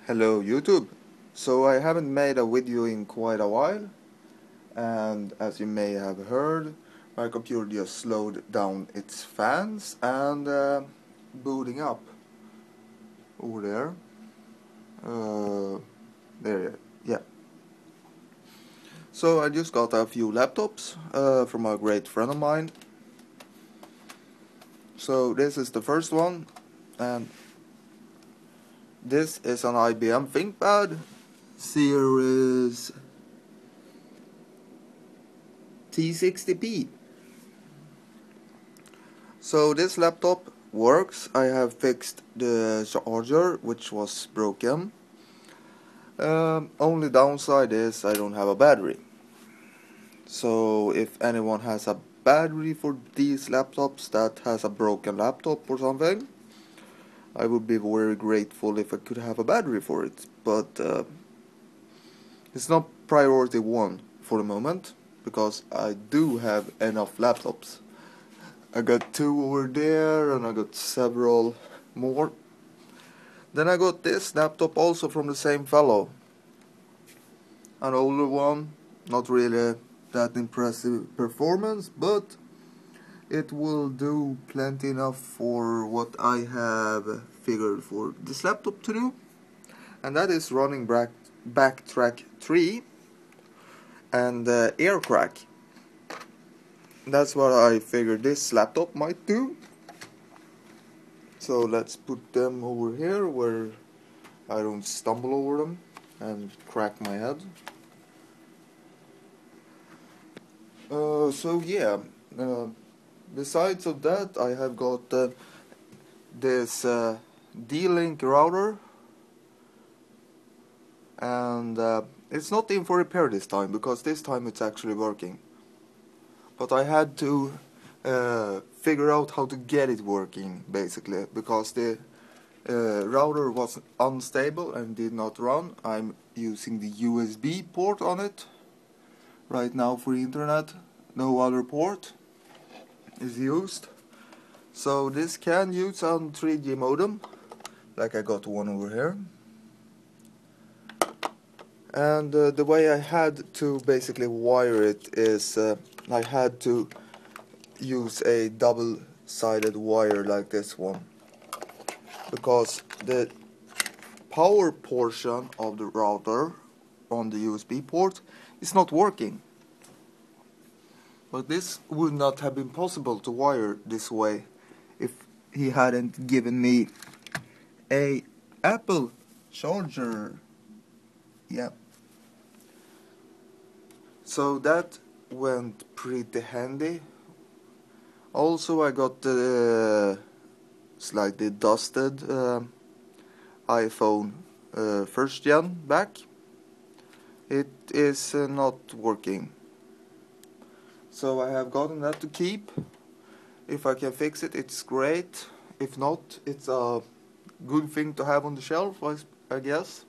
Hello YouTube. So I haven't made a video in quite a while, and as you may have heard, my computer just slowed down its fans and booting up over there. There, yeah. So I just got a few laptops from a great friend of mine. So this is the first one, and this is an IBM ThinkPad series T60p. So this laptop works. I have fixed the charger, which was broken. Only downside is I don't have a battery. So if anyone has a battery for these laptops that has a broken laptop or something, I would be very grateful if I could have a battery for it. But it's not priority one for the moment, because I do have enough laptops. I got 2 over there, and I got several more. Then I got this laptop also from the same fellow. An older one, not really that impressive performance, but it will do plenty enough for what I have figured for this laptop to do. And that is running Backtrack 3 and Aircrack. That's what I figured this laptop might do. So let's put them over here where I don't stumble over them and crack my head. So yeah, besides of that, I have got this D-Link router, and it's not in for repair this time, because this time it's actually working. But I had to figure out how to get it working, basically, because the router was unstable and did not run. I'm using the USB port on it right now for internet. No other port is used. So this can use on 3G modem, like I got one over here. And the way I had to basically wire it is I had to use a double-sided wire like this one, because the power portion of the router on the USB port is not working. But this would not have been possible to wire this way if he hadn't given me a Apple charger. Yeah. So that went pretty handy. Also, I got the slightly dusted iPhone 1st gen back. It is not working. So I have gotten that to keep. If I can fix it, it's great. If not, it's a good thing to have on the shelf, I guess.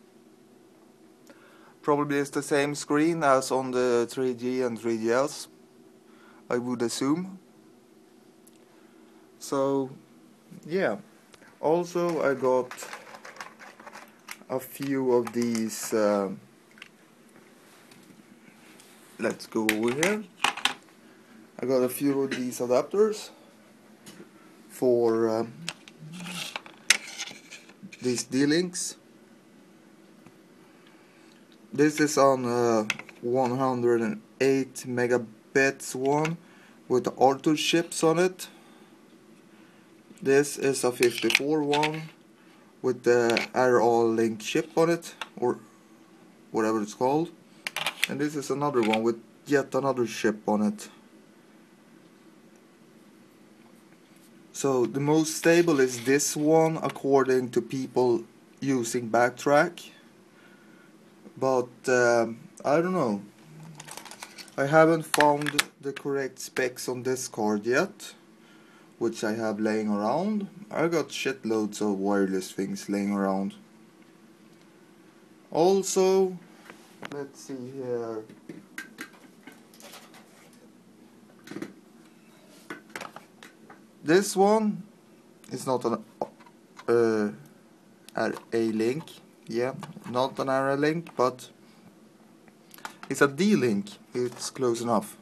Probably it's the same screen as on the 3G and 3GS, I would assume. So, yeah. Also, I got a few of these. Let's go over here. I got a few of these adapters for these D-Links. This is on 108 megabits one with the R2 chips on it. This is a 54 one with the RL-Link chip on it, or whatever it's called. And this is another one with yet another chip on it. So the most stable is this one, according to people using Backtrack. But I don't know. I haven't found the correct specs on this card yet, which I have laying around. I got shitloads of wireless things laying around. Also, let's see here. This one is not an RA-Link. Yeah, not an arrow link, but it's a D-link. It's close enough.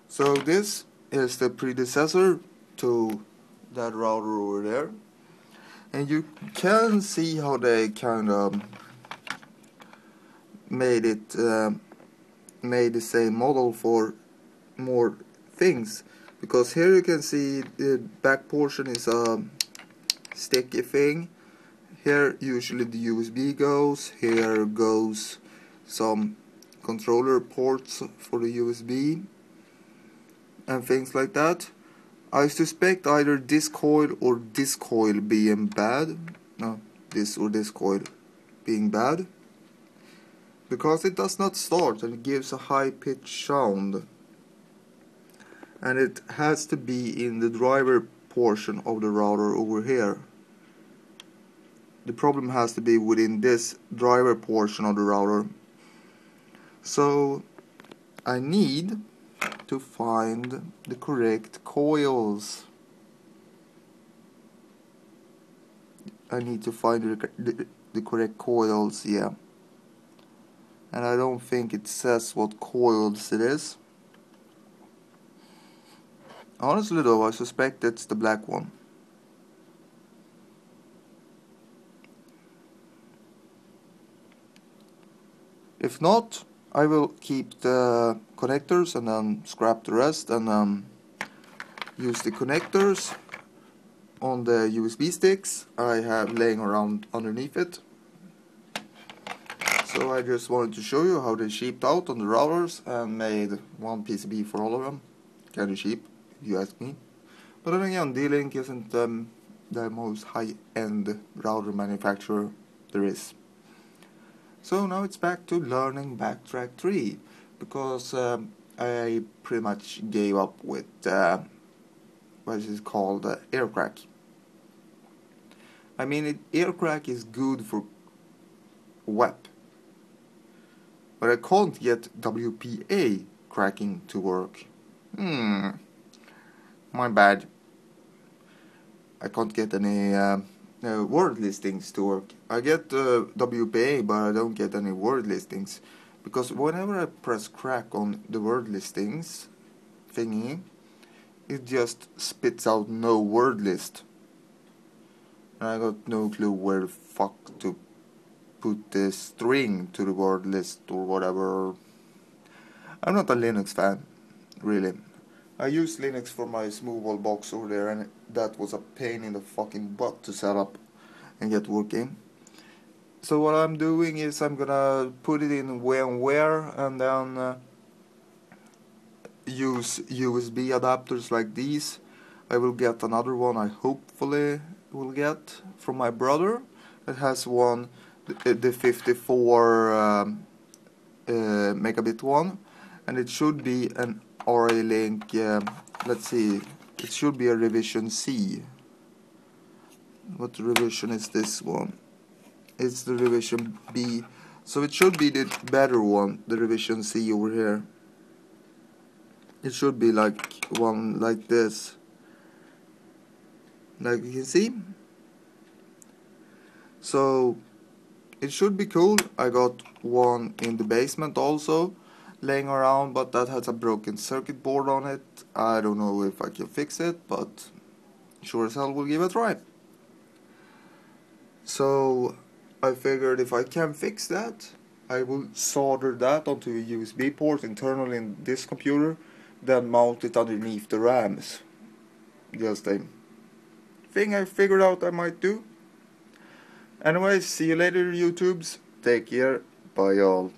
So this is the predecessor to that router over there. And you can see how they kind of made the same model for more things, because here you can see the back portion is a sticky thing. Here usually the USB goes, here goes some controller ports for the USB and things like that. I suspect either this coil or this coil being bad. No, this or this coil being bad, because it does not start and it gives a high-pitched sound. And it has to be in the driver portion of the router over here. The problem has to be within this driver portion of the router. So I need to find the correct coils. I need to find the correct coils, yeah. And I don't think it says what coils it is. Honestly though, I suspect it's the black one. If not, I will keep the connectors and then scrap the rest and use the connectors on the USB sticks I have laying around underneath it. So I just wanted to show you how they shipped out on the routers and made one PCB for all of them. Kind of cheap, if you ask me. But then again, D-Link isn't the most high-end router manufacturer there is. So now it's back to learning Backtrack 3, because I pretty much gave up with what is it called, air crack. I mean, air crack is good for web, but I can't get WPA cracking to work. My bad. I can't get any word listings to work. I get WPA, but I don't get any word listings, because whenever I press crack on the word listings thingy, it just spits out no word list. And I got no clue where the fuck to put the string to the word list or whatever. I'm not a Linux fan, really. I use Linux for my Smoothball box over there, and that was a pain in the fucking butt to set up and get working. So what I'm doing is I'm gonna put it in VMware and then use USB adapters like these. I will get another one I hopefully will get from my brother. It has one, the 54 megabit one, and it should be an RA-Link, let's see, it should be a revision C. What revision is this one? It's the revision B, so it should be the better one, the revision C over here. It should be like one like this, like you can see. So it should be cool. I got one in the basement also laying around, but that has a broken circuit board on it. I don't know if I can fix it, but sure as hell will give it a try. So I figured if I can fix that, I will solder that onto a USB port internally in this computer, then mount it underneath the RAMs. Just a thing I figured out I might do. Anyways, see you later, YouTubes. Take care. Bye, y'all.